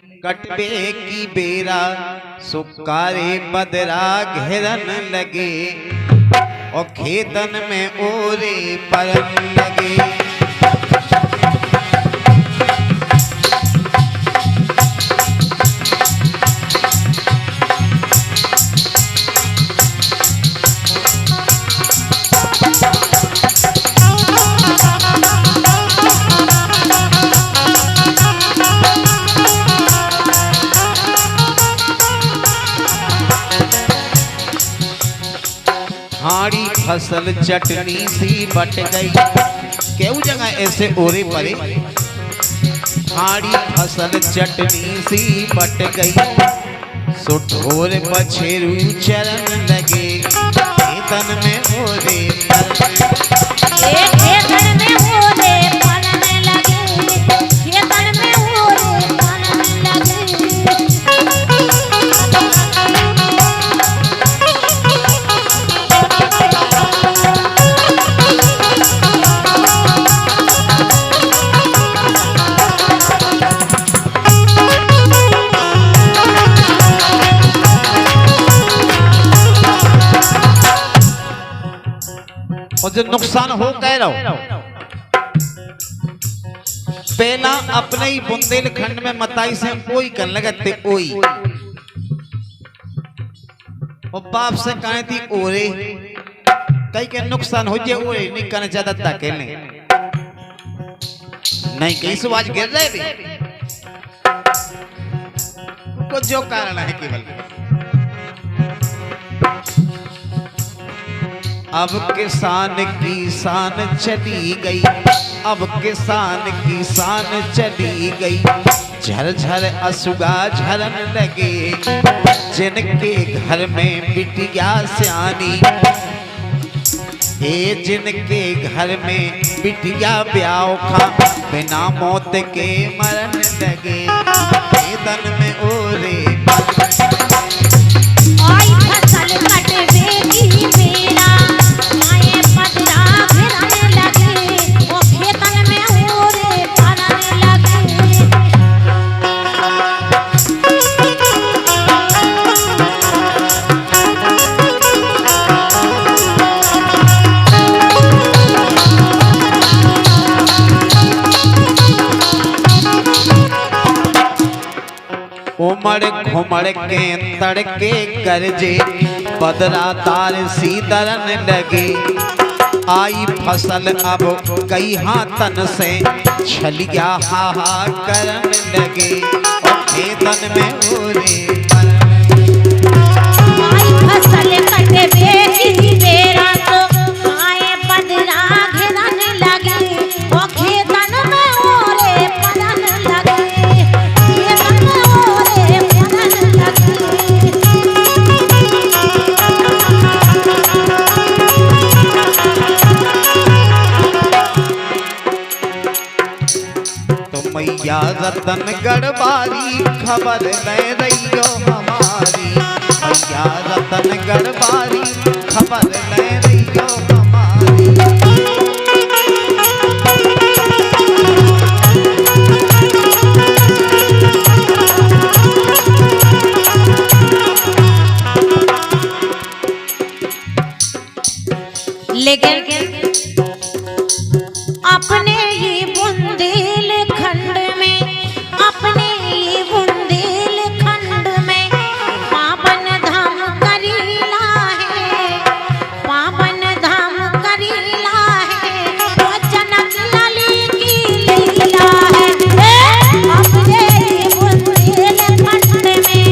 कटबे की बेरा सुकारे बदरा घेरन लगे और खेतन में ओरे परन लगे। हाड़ी फसल चटनी सी बट गई, केहू जगह ऐसे ओरे परे। हाड़ी फसल चटनी सी बट गई, सुठोर बछेरू चरण लगे खेतन में ओरे खेतन में ओरे पलन लगे, खेतन में ओरे पलन लगे। और जो नुकसान हो कह रहा पहला अपने ही बुंदेलखंड में मताई से कोई कर लगते ओई और बाप से कहे थी ओरे कई के नुकसान हो जाए ओरे नहीं करना चाहता था कहने नहीं कहीं से आज गिर रहे भी कुछ जो कारण है केवल। अब किसान की शान चली गई, अब किसान की शान चली गई, झरझर असुगा झरन लगे जिनके घर में बिटिया सियानी। ए जिनके घर में बिटिया ब्याह खा बिना मौत के मरन लगे खेतन में ओरे उमड़ घुमड़ के तड़के गरजे बदरा तार सी दरन लगे। आई फसल अब कई हाथन से छलिया हाहा करन लगे और खेतन में ओरे आई फसल कटबे की बेरा तो आए बदरा घेरन लगे और खेतन में ओरे पलन लगे। मैया रतन गढ़वारी खबर ले रही हो हमारी, मैया रतन गढ़वारी खबर ले रही हो हमारी। लेकिन अपने ये बुंदेलखंड में, अपने ये बुंदेलखंड में पावन धाम करीला है, पावन धाम करीला है, वो जनक लाली की लीला है। अपने ये बुंदेलखंड में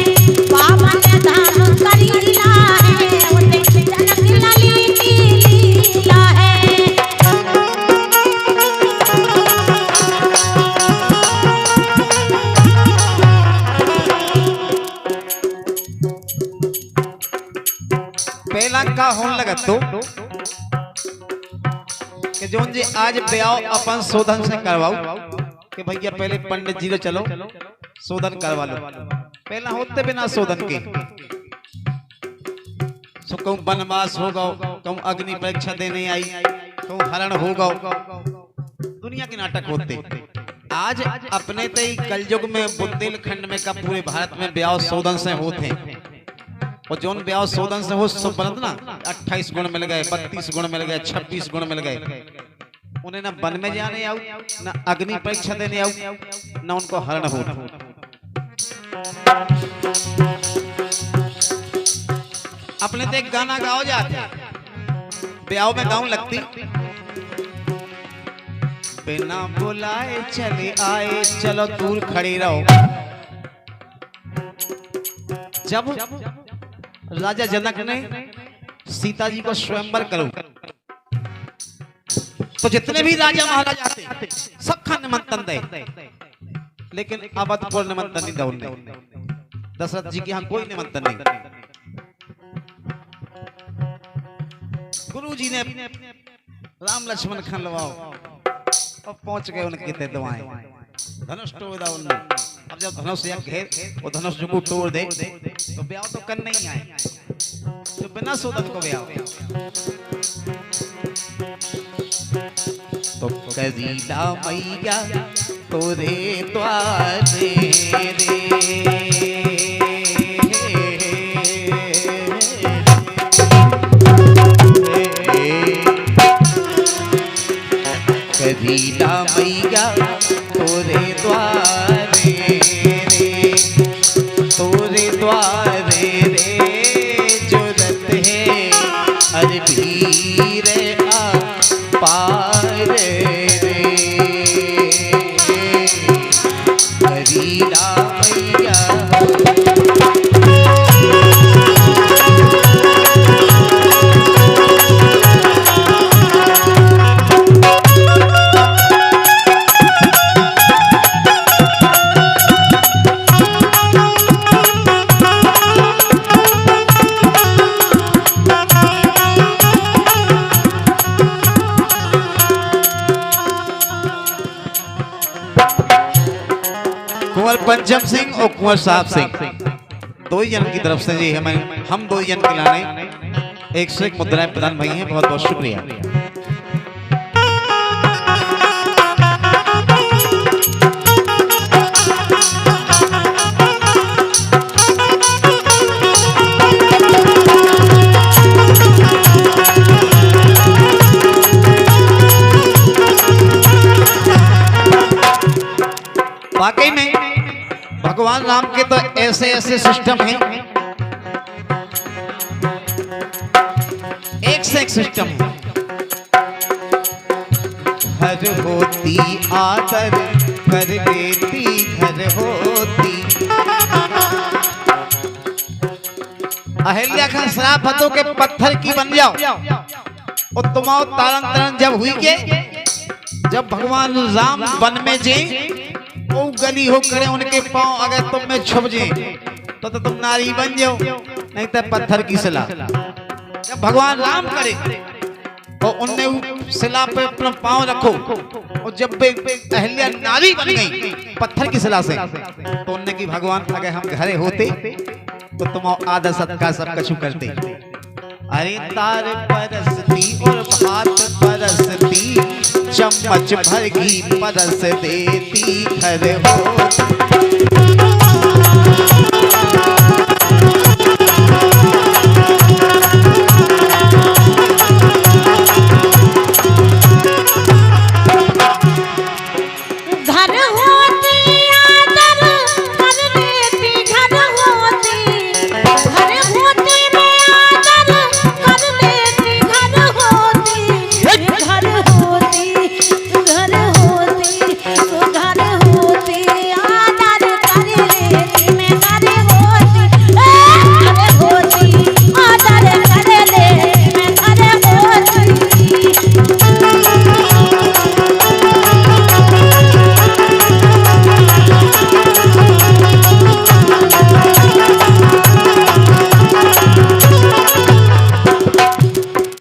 पावन धाम करीला है, वो जनक लाली की लीला है। पहला का होने लगा तो कि जोन जी आज ब्याह अपन शोधन से करवाओ कि भैया पहले पंडित जी को चलो शोधन करवा लो। पहला होते बिना शोधन के सो कहूँ वनवास होगा, कहूँ अग्नि परीक्षा देने आई, कहूँ हरण होगा, दुनिया के नाटक होते। आज अपने ते ही कलयुग में बुंदेलखंड में का पूरे भारत में ब्याह शोधन से होते हैं। और जोन ब्याह शोधन से हो सब बनत ना 28 गुण मिल गए, 32 गुण मिल गए, 26 गुण मिल गए। उन्हें ना वन में जाने आऊ, ना अग्नि परीक्षा देने आऊ, ना उनको हरण हो। अपने तो एक गाना गाओ जाते, ब्याह में गाँव लगती, बिना बुलाए चले आए, चलो दूर खड़ी रहो। जब राजा जनक ने सीता जी को स्वयंवर करो, तो जितने भी राजा महाराजा आते सबका निमंत्रण दे, लेकिन अवधपुर निमंत्रण नहीं दे। दशरथ जी के यहाँ कोई निमंत्रण नहीं। गुरु जी ने राम लक्ष्मण खनलवाओ और पहुंच गए उनके ते दुआएं, धनुष तोड़ दा उन्होंने। अब जब धनुष या घेर वो धनुष जो को तोड़ दे तो ब्याह तो करना ही आए, तो बिना सोदन को ब्याह। तो कजीला मैया तोरे द्वारे कजीला मैया तोरे द्वारे रे, तोरे द्वारे रे जुरत है अरे भीर आ पार रे, कजीला मैया। कुंवर पंचम सिंह और कुंवर साहब सिंह दो ही जन की तरफ से जी हम दो ही जन खिलाने 101 मुद्राएं प्रदान भई हैं। बहुत बहुत शुक्रिया। वाकई में भगवान राम के तो ऐसे ऐसे सिस्टम हैं, एक से एक सिस्टम है। घर होती आदर कर लेती, घर होती अहिल्या खान श्राप हतो के पत्थर की बन जाओ। और तुम्हारा तारन तारन जब हुई के, जब भगवान राम वन में जे वो गली हो करे उनके पांव अगर तुम में छुप जाए तो तुम नारी बन जाओ, नहीं तो पत्थर की शिला। जब भगवान राम करे तो उनने शिला पे अपना पांव रखो, और जब अहिल्या नारी बन गई पत्थर की शिला से, तो उनने की भगवान अगर हम घरे होते तो तुम आदर सत्कार सब कछु करते। अरे तार परसती और भात परसती, चम्मच भर घी परस देती, घर हो